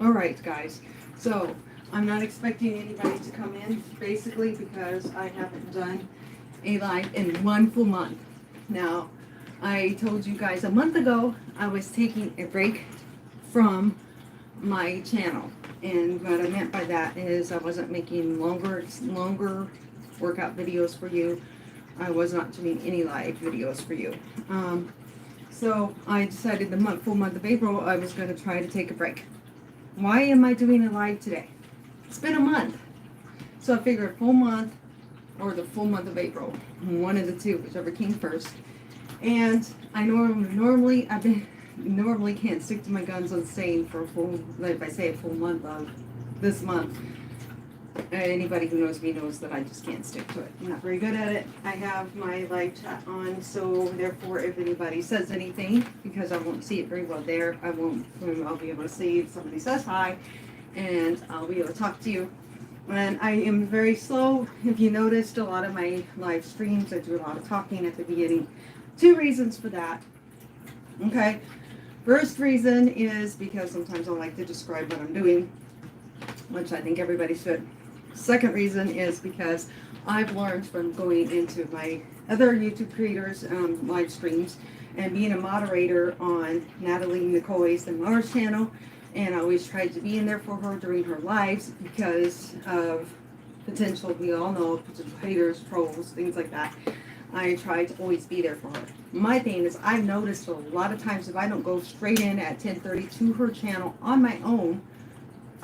Alright guys, so I'm not expecting anybody to come in basically because I haven't done a live in 1 full month. Now, I told you guys a month ago I was taking a break from my channel, and what I meant by that is I wasn't making longer workout videos for you. I was not doing any live videos for you. So I decided the full month of April I was going to try to take a break. Why am I doing a live today? It's been a month. So I figured full month or the full month of April. One of the two, whichever came first. And I normally can't stick to my guns on saying for a full, like if I say a full month of this month. Anybody who knows me knows that I just can't stick to it. I'm not very good at it. I have my live chat on, so therefore if anybody says anything, because I won't see it very well there, I'll be able to see if somebody says hi, and I'll be able to talk to you. And I am very slow. If you noticed a lot of my live streams, I do a lot of talking at the beginning. 2 reasons for that. Okay. First reason is because sometimes I like to describe what I'm doing, which I think everybody should. Second reason is because I've learned from going into my other YouTube creators' live streams and being a moderator on Natalie Nicole's and Laura's channel, and I always tried to be in there for her during her lives because of potential, we all know, potential haters, trolls, things like that. I try to always be there for her. My thing is, I've noticed a lot of times if I don't go straight in at 10:30 to her channel on my own,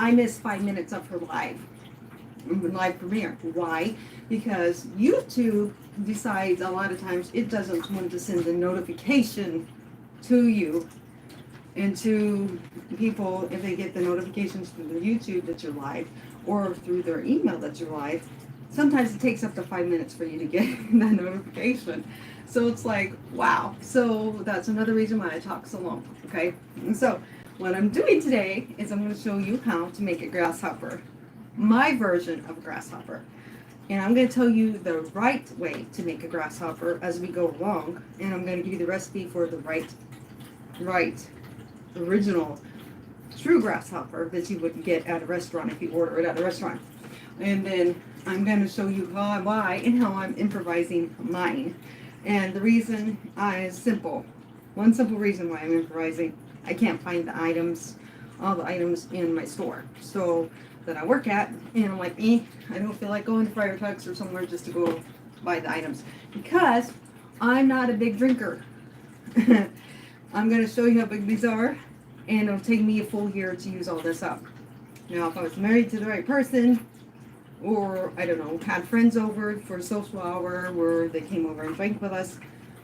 I miss 5 minutes of her live premiere. Why? Because YouTube decides a lot of times it doesn't want to send a notification to you and to people if they get the notifications from the YouTube that you're live or through their email that you're live. Sometimes it takes up to 5 minutes for you to get that notification. So it's like, wow. So that's another reason why I talk so long, okay? And so what I'm doing today is I'm going to show you how to make a grasshopper. My version of a grasshopper. And I'm going to tell you the right way to make a grasshopper as we go along. And I'm going to give you the recipe for the right, original, true grasshopper that you would get at a restaurant if you order it at a restaurant. And then I'm going to show you why and how I'm improvising mine. And the reason is simple. One simple reason why I'm improvising. I can't find the items, all the items in my store that I work at, and I'm like, I don't feel like going to Friar Tuck's or somewhere just to go buy the items because I'm not a big drinker. I'm going to show you how big these are, and it'll take me a full year to use all this up. Now, if I was married to the right person, or I don't know, had friends over for a social hour where they came over and drank with us,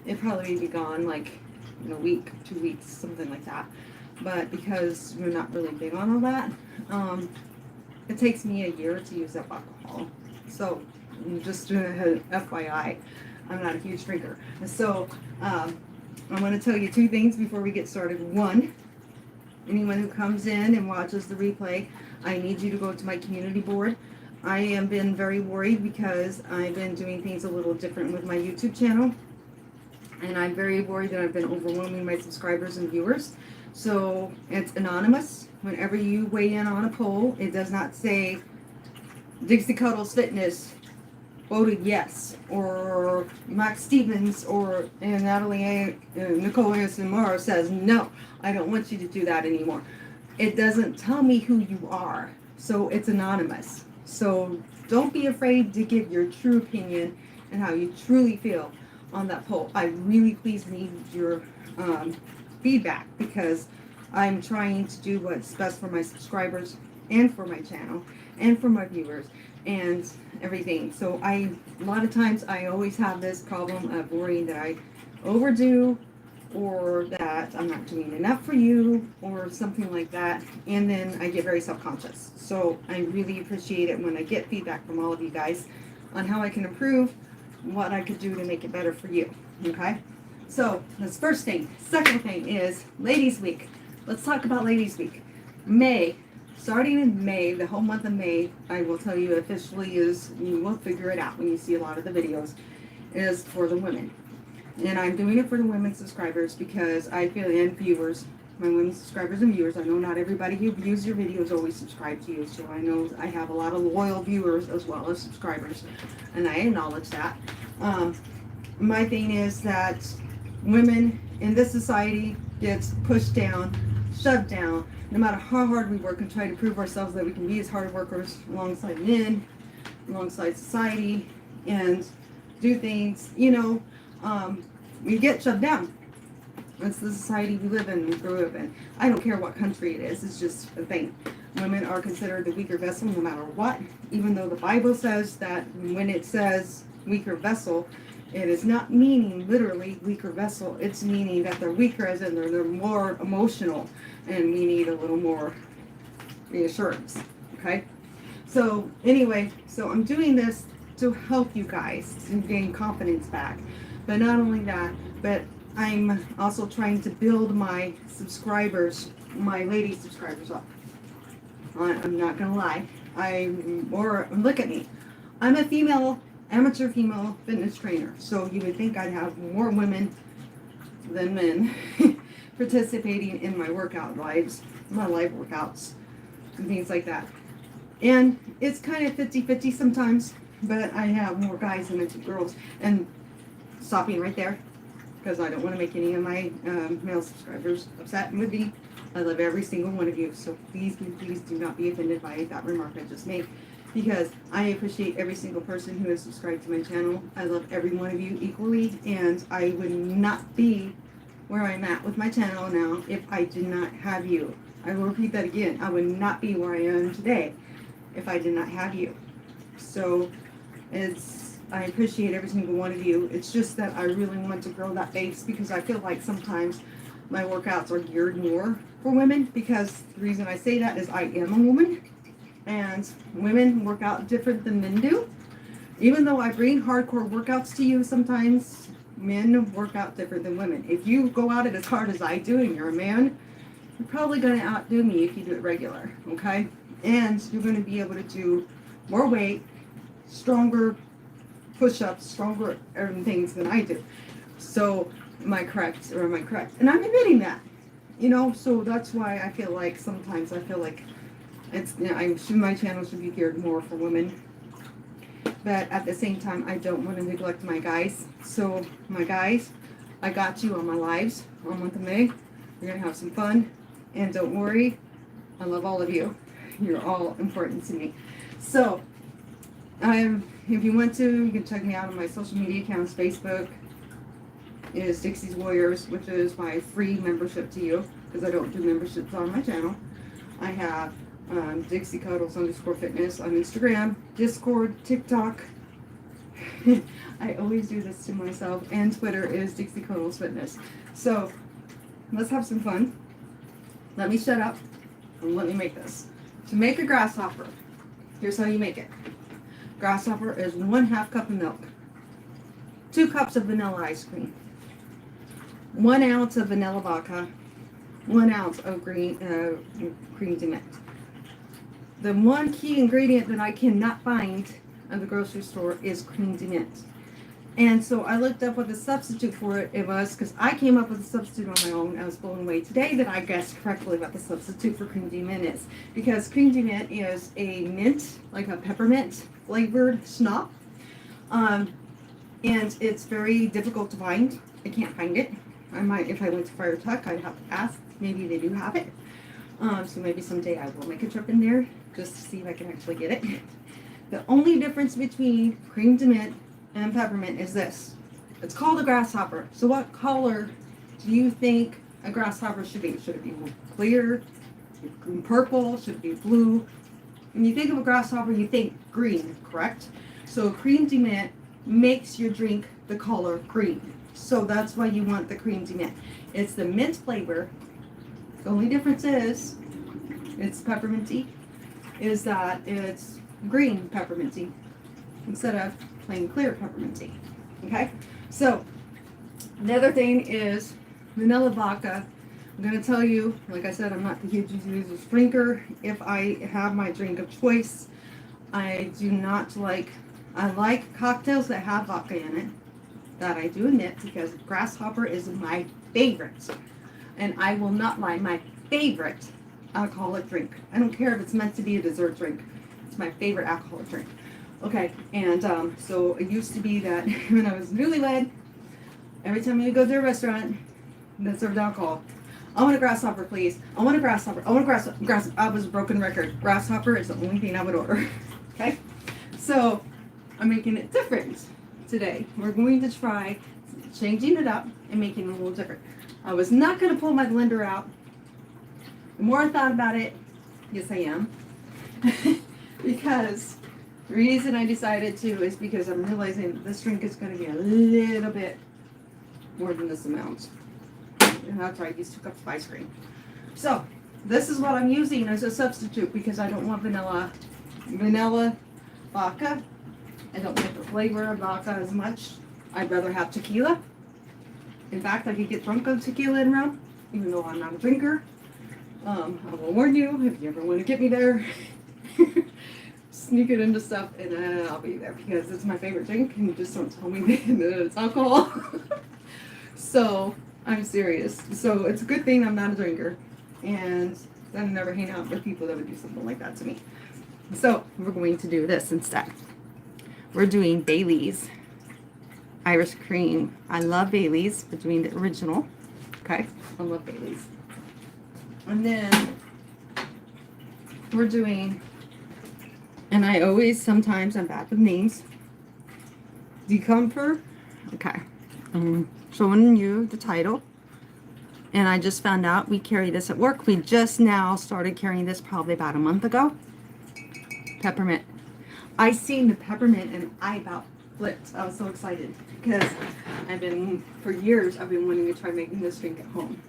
it'd probably be gone like in a week, 2 weeks, something like that. But because we're not really big on all that, it takes me a year to use up alcohol. So just FYI, I'm not a huge drinker. So I'm going to tell you 2 things before we get started. One, anyone who comes in and watches the replay, I need you to go to my community board. I have been very worried because I've been doing things a little different with my YouTube channel. And I'm very worried that I've been overwhelming my subscribers and viewers. So it's anonymous. Whenever you weigh in on a poll, it does not say Dixie Cuddles Fitness voted yes, or Max Stevens or Natalie Nicole and Mara says no. I don't want you to do that anymore. It doesn't tell me who you are, so it's anonymous. So don't be afraid to give your true opinion and how you truly feel on that poll. I really please need your feedback because I'm trying to do what's best for my subscribers and for my channel and for my viewers and everything. So a lot of times I always have this problem of worrying that I overdo or that I'm not doing enough for you or something like that, and then I get very self-conscious. So I really appreciate it when I get feedback from all of you guys on how I can improve, what I could do to make it better for you. Okay, so that's first thing. Second thing is Ladies Week. Let's talk about Ladies Week. May, starting in May, the whole month of May, I will tell you officially is, you will figure it out when you see a lot of the videos, is for the women. And I'm doing it for the women subscribers because I feel, and viewers, my women subscribers and viewers. I know not everybody who views your videos always subscribe to you, so I know I have a lot of loyal viewers as well as subscribers, and I acknowledge that. My thing is that women in this society gets pushed down, shoved down, no matter how hard we work and try to prove ourselves that we can be as hard workers alongside men, alongside society, and do things, we get shoved down. That's the society we live in, we grew up in. I don't care what country it is, it's just a thing. Women are considered the weaker vessel no matter what, even though the Bible says that when it says weaker vessel, it is not meaning literally weaker vessel. It's meaning that they're weaker as in they're more emotional and we need a little more reassurance. Okay? So anyway, so I'm doing this to help you guys to gain confidence back. But not only that, but I'm also trying to build my subscribers, my lady subscribers up. I'm not gonna lie. Look at me. I'm a amateur female fitness trainer. So you would think I'd have more women than men participating in my workout lives, my live workouts, and things like that. And it's kind of 50-50 sometimes, but I have more guys than I do girls. And stopping right there, because I don't want to make any of my male subscribers upset with me. I love every single one of you, so please do not be offended by that remark I just made, because I appreciate every single person who has subscribed to my channel. I love every one of you equally, and I would not be where I'm at with my channel now if I did not have you. I will repeat that again. I would not be where I am today if I did not have you. So I appreciate every single one of you. It's just that I really want to grow that base, because I feel like sometimes my workouts are geared more for women, because the reason I say that is I am a woman, and women work out different than men do. Even though I bring hardcore workouts to you, sometimes men work out different than women. If you go out it as hard as I do and you're a man, you're probably going to outdo me if you do it regular, okay? And you're going to be able to do more weight, stronger push-ups, stronger things than I do. So am I correct? And I'm admitting that, so that's why I feel like sometimes my channel should be geared more for women. But at the same time, I don't want to neglect my guys. So my guys, I got you on my lives on month of May. We're going to have some fun. And don't worry, I love all of you. You're all important to me. So if you want to, you can check me out on my social media accounts. Facebook is Dixie's Warriors, which is my free membership to you, because I don't do memberships on my channel. I have Dixie Cuddles _fitness on Instagram, Discord, TikTok. I always do this to myself. And Twitter is Dixie Cuddles Fitness. So let's have some fun. Let me shut up and let me make this. To make a grasshopper, here's how you make it. Grasshopper is 1/2 cup of milk, 2 cups of vanilla ice cream, 1 ounce of vanilla vodka, 1 ounce of cream de mint. The one key ingredient that I cannot find at the grocery store is cream de mint. And so I looked up what the substitute for it was, because I came up with a substitute on my own. I was blown away today that I guessed correctly what the substitute for cream de mint is. Because cream de mint is a mint, like a peppermint flavored schnapps. And it's very difficult to find. I can't find it. I might, if I went to Fire Tuck, I'd have to ask. Maybe they do have it. So maybe someday I will make a trip in there just to see if I can actually get it. The only difference between cream de mint and peppermint is this. It's called a grasshopper. So what color do you think a grasshopper should be? Should it be clear, purple, should it be blue? When you think of a grasshopper, you think green, correct? So cream de mint makes your drink the color green. So that's why you want the cream de mint. It's the mint flavor. The only difference is it's pepperminty, is that it's green pepperminty instead of plain clear pepperminty. Okay? So the other thing is vanilla vodka. I'm going to tell you, like I said, I'm not the hugest drinker. If I have my drink of choice, I like cocktails that have vodka in it. That I do admit, because grasshopper is my favorite. And I will not lie, my favorite alcoholic drink. I don't care if it's meant to be a dessert drink. It's my favorite alcoholic drink. Okay, and so it used to be that when I was newlywed, every time you go to a restaurant that served alcohol, I want a grasshopper, please. I want a grasshopper. I want a grasshopper. I was a broken record. Grasshopper is the only thing I would order. Okay, so I'm making it different today. We're going to try changing it up and making it a little different. I was not going to pull my blender out. The more I thought about it, yes I am. Because the reason I decided to is because I'm realizing this drink is going to be a little bit more than this amount. And that's why I used 2 cups of ice cream. So this is what I'm using as a substitute because I don't want vanilla vodka. I don't like the flavor of vodka as much. I'd rather have tequila. In fact, I could get drunk on tequila and rum, even though I'm not a drinker. I will warn you, if you ever want to get me there, sneak it into stuff and I'll be there because it's my favorite drink and you just don't tell me that it's alcohol. So, I'm serious. So, it's a good thing I'm not a drinker and I never hang out with people that would do something like that to me. So, we're going to do this instead. We're doing Bailey's Irish cream. I love Bailey's. We're doing the original. Okay, I love Bailey's. And then we're doing, and I always, sometimes I'm bad with names. Decomfort. Okay, I'm showing you the title. And I just found out we carry this at work. We just now started carrying this probably about a month ago. Peppermint. I seen the peppermint and I about flipped. I was so excited because for years, I've been wanting to try making this drink at home.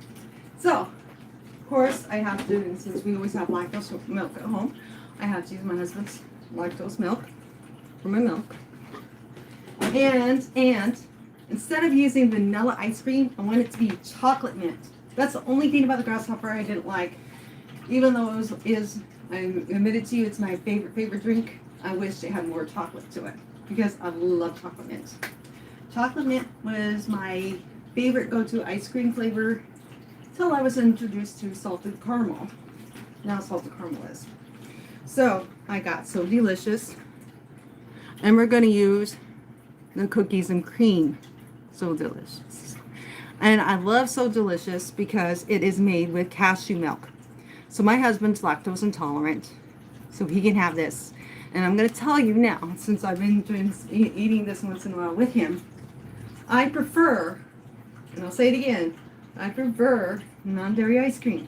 So, of course, I have to, and since we always have lactose milk at home, I have to use my husband's lactose milk for my milk. And instead of using vanilla ice cream, I want it to be chocolate mint. That's the only thing about the grasshopper I didn't like. Even though I admitted to you, it's my favorite drink. I wish it had more chocolate to it because I love chocolate mint. Chocolate mint was my favorite go-to ice cream flavor till I was introduced to salted caramel. Now salted caramel is. So I got So Delicious. And we're going to use the cookies and cream. So Delicious. And I love So Delicious because it is made with cashew milk. So my husband's lactose intolerant. So he can have this. And I'm going to tell you now, since I've been eating this once in a while with him, I prefer, and I'll say it again, I prefer non-dairy ice cream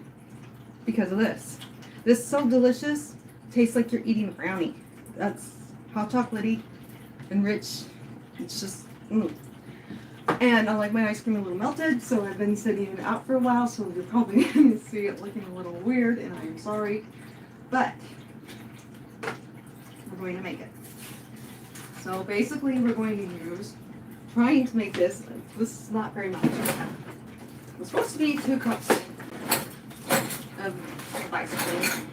because of this. This So Delicious tastes like you're eating a brownie. That's hot chocolatey and rich. It's just, And I like my ice cream a little melted, so I've been sitting it out for a while, so you're probably going to see it looking a little weird, and I am sorry. But we're going to make it. So basically we're going to use, trying to make this is not very much. It's supposed to be 2 cups of ice cream.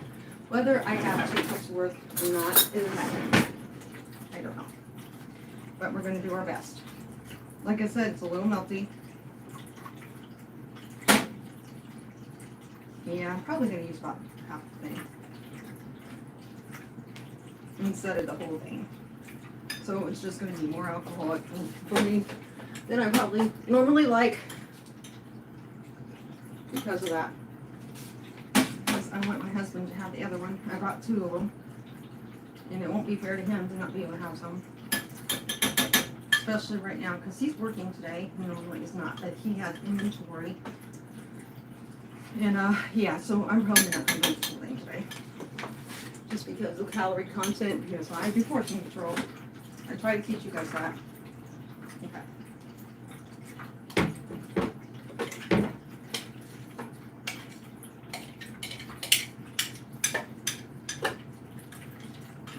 Whether I have 2 cups worth or not is, I don't know. But we're going to do our best. Like I said, it's a little melty. Yeah, I'm probably going to use about half the thing instead of the whole thing. So it's just going to be more alcoholic for me than I probably normally like because of that. Because I want my husband to have the other one. I brought 2 of them. And it won't be fair to him to not be able to have some. Especially right now because he's working today. Normally he's not, but he has inventory. And yeah, so I'm probably not going to do something today. Just because of calorie content, because I do portion control. I try to teach you guys that. Okay.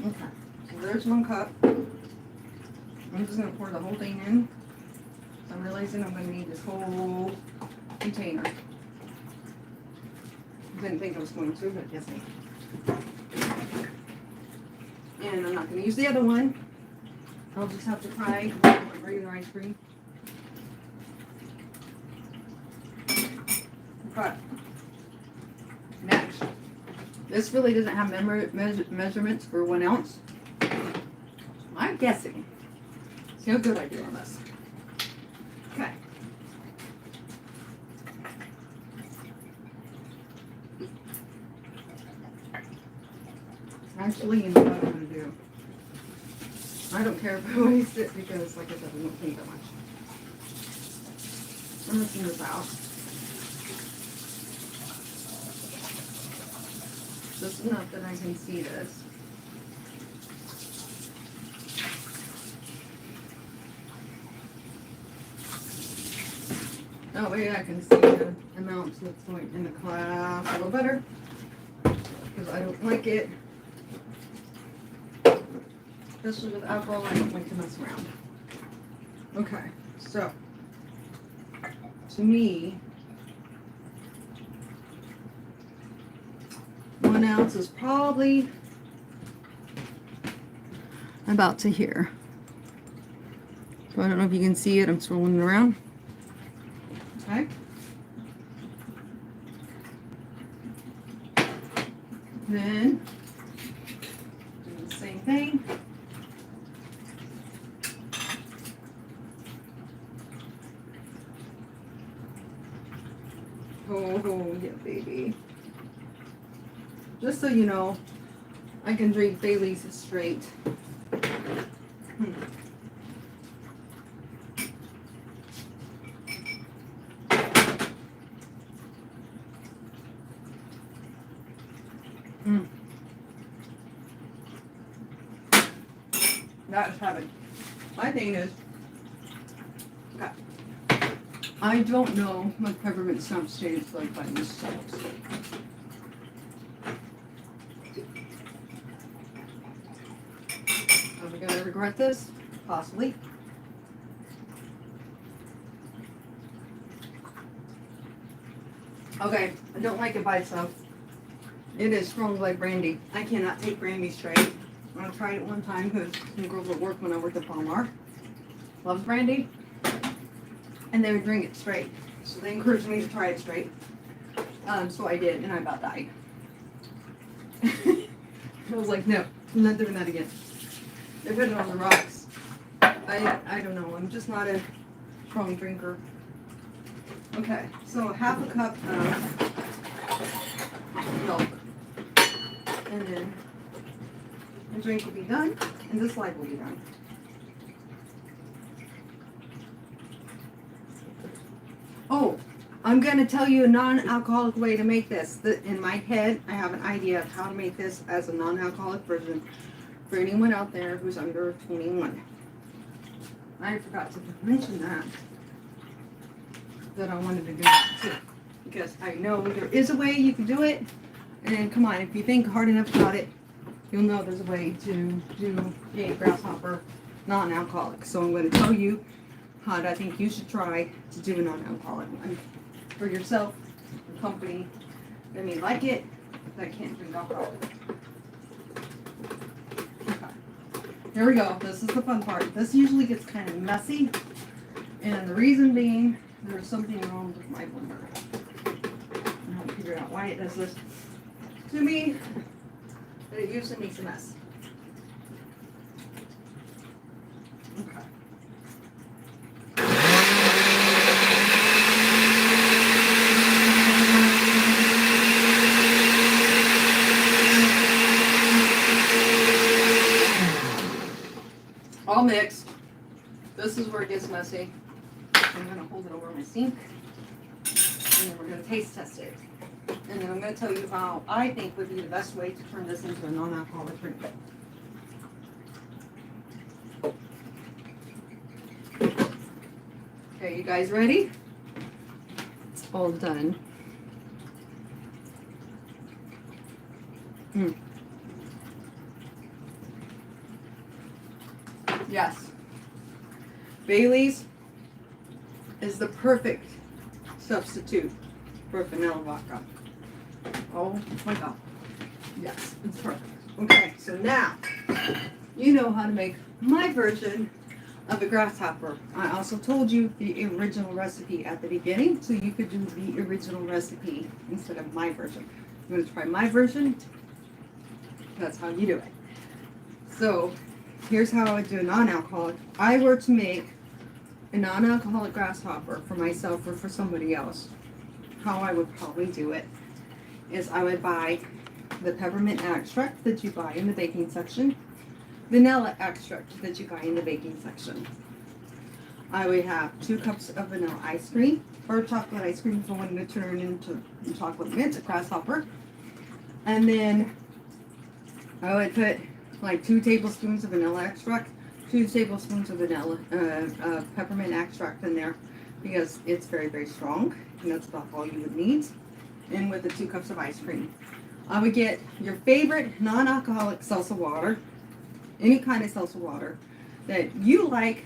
Okay, so there's 1 cup. I'm just going to pour the whole thing in. I'm realizing I'm going to need this whole container. Didn't think I was going to, but yes, I am. And I'm not going to use the other one. I'll just have to try regular ice cream. Okay. Next. This really doesn't have measurements for 1 ounce. I'm guessing. See how good I do on this. Okay. Actually, you know what I'm going to do? I don't care if I waste it because, like I said, I don't think that much. I'm mixing this out. Just enough that I can see this. That way I can see the amounts that's going in the glass a little better. Because I don't like it. Especially with alcohol, I don't like to mess around. Okay, so to me, 1 ounce is probably about to here. So I don't know if you can see it. I'm swirling it around. Okay. Then do the same thing. Oh, yeah, baby. Just so you know, I can drink Bailey's straight. That's heaven. My thing is, okay, I don't know what peppermint stumps tastes like by themselves. Are we gonna regret this? Possibly. Okay, I don't like it by itself. It is strong like brandy. I cannot take brandy straight. I tried it one time because some girls at work when I worked at Palmar loves brandy, and they would drink it straight. So they encouraged me to try it straight. So I did, and I about died. I was like, no, I'm not doing that again. They put it on the rocks. I don't know. I'm just not a strong drinker. Okay, so half a cup of milk, and then the drink will be done, and the slide will be done. Oh, I'm going to tell you a non-alcoholic way to make this. In my head, I have an idea of how to make this as a non-alcoholic version for anyone out there who's under 21. I forgot to mention that I wanted to do that too. Because I know there is a way you can do it, and come on, if you think hard enough about it, you'll know there's a way to do a grasshopper non-alcoholic. So I'm going to tell you how I think you should try to do a non-alcoholic one for yourself, your company that may like it, that can't drink alcohol. Okay. Here we go. This is the fun part. This usually gets kind of messy, and the reason being there's something wrong with my blender. I haven't figured out why it does this to me. But it usually makes a mess. Okay. All mixed. This is where it gets messy. I'm going to hold it over my sink. And then we're going to taste test it. And then I'm going to tell you how I think would be the best way to turn this into a non-alcoholic drink. Okay, you guys ready? It's all done. Yes. Bailey's is the perfect substitute for vanilla vodka. Oh my god. Yes, it's perfect. Okay, so now you know how to make my version of a grasshopper. I also told you the original recipe at the beginning, so you could do the original recipe instead of my version. You want to try my version? That's how you do it. So here's how I would do a non-alcoholic. If I were to make a non-alcoholic grasshopper for myself or for somebody else, how I would probably do it is I would buy the peppermint extract that you buy in the baking section, vanilla extract that you buy in the baking section. I would have 2 cups of vanilla ice cream, or chocolate ice cream if I wanted to turn into chocolate mint, a grasshopper. And then I would put like 2 tablespoons of vanilla extract, 2 tablespoons of vanilla peppermint extract in there because it's very, very strong, and that's about all you would need. And with the 2 cups of ice cream, I would get your favorite non-alcoholic salsa water, any kind of salsa water that you like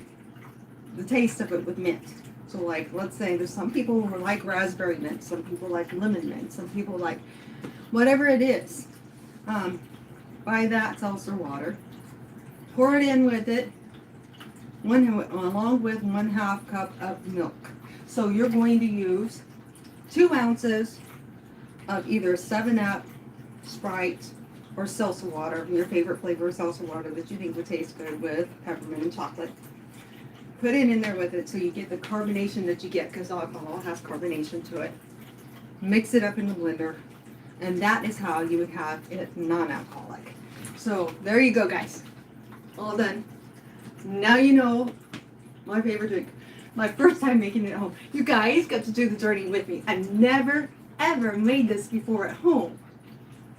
the taste of it with mint. So like, let's say there's some people who like raspberry mint, some people like lemon mint, some people like whatever it is. Buy that salsa water, pour it in with it, along with 1/2 cup of milk. So you're going to use 2 ounces of either 7-Up, Sprite, or salsa water, your favorite flavor of salsa water that you think would taste good with peppermint and chocolate. Put it in there with it so you get the carbonation that you get, because alcohol has carbonation to it. Mix it up in the blender, and that is how you would have it non-alcoholic. So there you go, guys. All done. Now you know my favorite drink. My first time making it at home. You guys got to do the journey with me. I've never, ever made this before at home.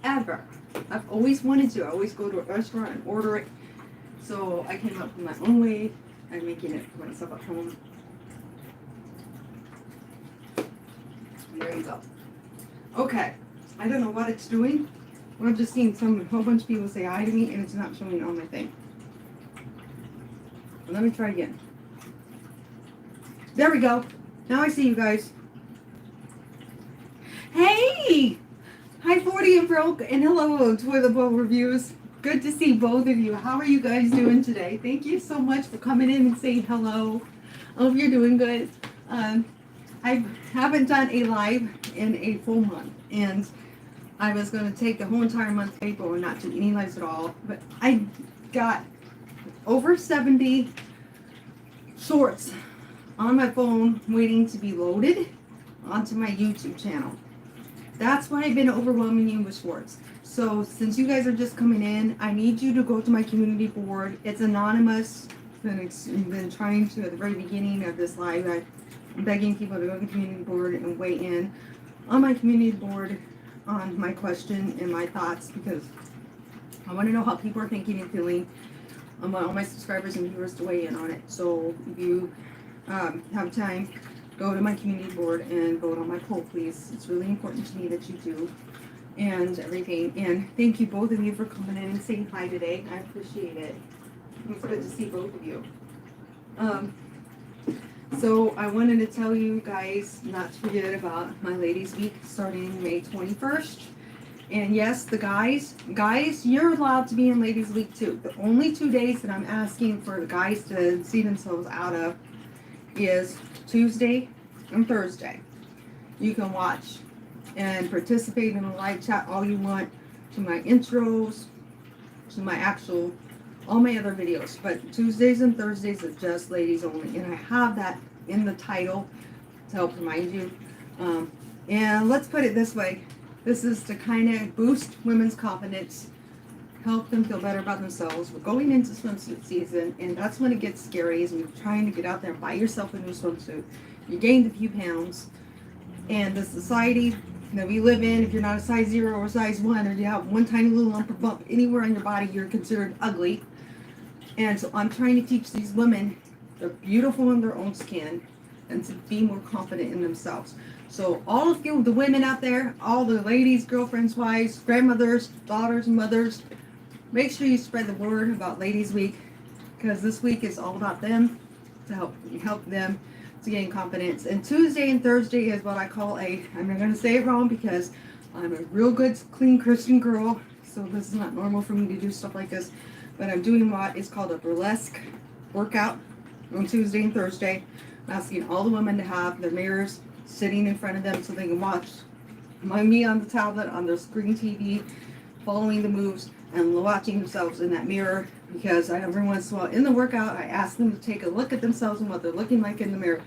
Ever. I've always wanted to. I always go to a restaurant and order it. So I came up with my own way. I'm making it for myself at home. There you go. Okay. I don't know what it's doing. I've just seen a whole bunch of people say hi to me, and it's not showing on my thing. Let me try again. There we go. Now I see you guys. Hey! Hi 40 and Broke, and hello Toilet Bowl Reviews. Good to see both of you. How are you guys doing today? Thank you so much for coming in and saying hello. I hope you're doing good. I haven't done a live in a full month, and I was going to take the whole entire month of April and not do any lives at all, but I got over 70 shorts on my phone waiting to be loaded onto my YouTube channel. That's why I've been overwhelming you with shorts. So since you guys are just coming in, I need you to go to my community board. It's anonymous. I've been trying to, at the very beginning of this live, I'm begging people to go to the community board and weigh in on my community board on my question and my thoughts, because I want to know how people are thinking and feeling. I want all my subscribers and viewers to weigh in on it. So if you have time, go to my community board and vote on my poll, please. It's really important to me that you do, and everything. And thank you, both of you, for coming in and saying hi today. I appreciate it. It's good to see both of you. So I wanted to tell you guys not to forget about my Ladies Week starting May 21st. And yes, the guys, you're allowed to be in Ladies Week too. The only 2 days that I'm asking for the guys to see themselves out of is Tuesday and Thursday. You can watch and participate in a live chat all you want to my intros, to my actual, all my other videos. But Tuesdays and Thursdays are just ladies only. And I have that in the title to help remind you. And let's put it this way. This is to kind of boost women's confidence, help them feel better about themselves. We're going into swimsuit season, and that's when it gets scary, is when you're trying to get out there and buy yourself a new swimsuit. You gained a few pounds, and the society that we live in, if you're not a size 0 or size 1, or you have one tiny little lump or bump anywhere on your body, you're considered ugly. And so I'm trying to teach these women they're beautiful in their own skin and to be more confident in themselves. So all of you, the women out there, all the ladies, girlfriends, wives, grandmothers, daughters, mothers, make sure you spread the word about Ladies Week, because this week is all about them, to help them to gain confidence. And Tuesday and Thursday is what I call I'm not going to say it wrong because I'm a real good, clean Christian girl, so this is not normal for me to do stuff like this, but I'm doing what is called a burlesque workout on Tuesday and Thursday. I'm asking all the women to have their mirrors sitting in front of them so they can watch me on the tablet, on their screen TV, following the moves and watching themselves in that mirror, because every once in a while in the workout, I ask them to take a look at themselves and what they're looking like in the mirror,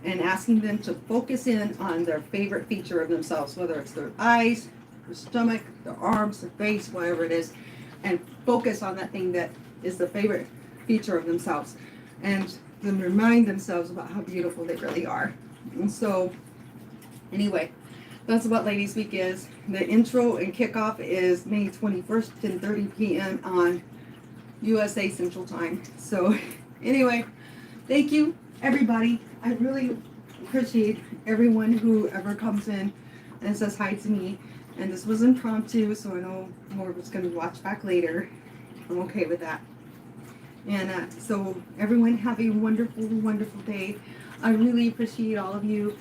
and asking them to focus in on their favorite feature of themselves, whether it's their eyes, their stomach, their arms, their face, whatever it is, and focus on that thing that is the favorite feature of themselves, and then remind themselves about how beautiful they really are. And so, anyway, that's what Ladies Week is. The intro and kickoff is May 21st, 10:30 p.m. on USA Central Time. So, anyway, thank you, everybody. I really appreciate everyone who ever comes in and says hi to me. And this was impromptu, so I know more was going to watch back later. I'm okay with that. And so everyone have a wonderful, wonderful day. I really appreciate all of you,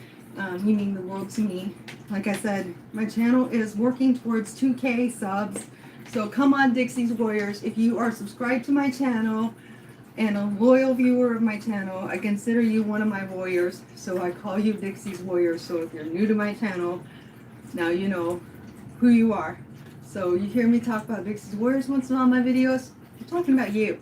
meaning the world to me. Like I said, my channel is working towards 2K subs. So come on, Dixie's Warriors. If you are subscribed to my channel and a loyal viewer of my channel, I consider you one of my warriors. So I call you Dixie's Warriors. So if you're new to my channel, now you know who you are. So you hear me talk about Dixie's Warriors once in a while in my videos, I'm talking about you.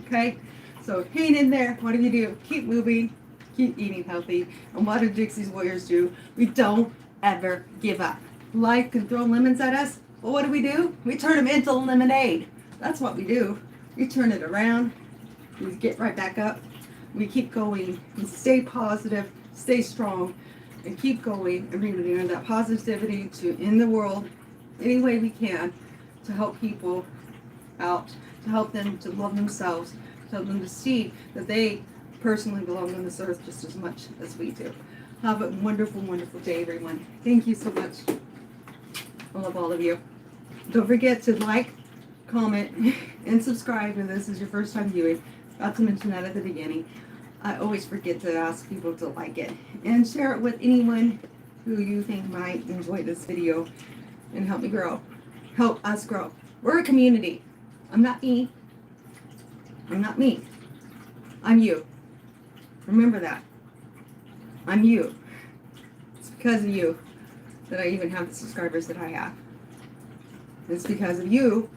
Okay? So hang in there. What do you do? Keep moving. Keep eating healthy. And what do Dixie's Warriors do? We don't ever give up. Life can throw lemons at us, but what do? We turn them into lemonade. That's what we do. We turn it around. We get right back up. We keep going. We stay positive, stay strong, and keep going and bring that positivity to in the world any way we can to help people out, to help them to love themselves, to help them to see that they personally belong on this earth just as much as we do. Have a wonderful, wonderful day, everyone. Thank you so much. I love all of you. Don't forget to like, comment, and subscribe if this is your first time viewing. Forgot to mention that at the beginning. I always forget to ask people to like it. And share it with anyone who you think might enjoy this video and help me grow. Help us grow. We're a community. I'm not me. I'm not me. I'm you. Remember that. I'm you. It's because of you that I even have the subscribers that I have. It's because of you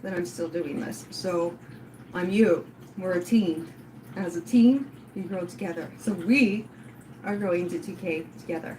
that I'm still doing this. So I'm you. We're a team. As a team, we grow together. So we are growing to 2K together.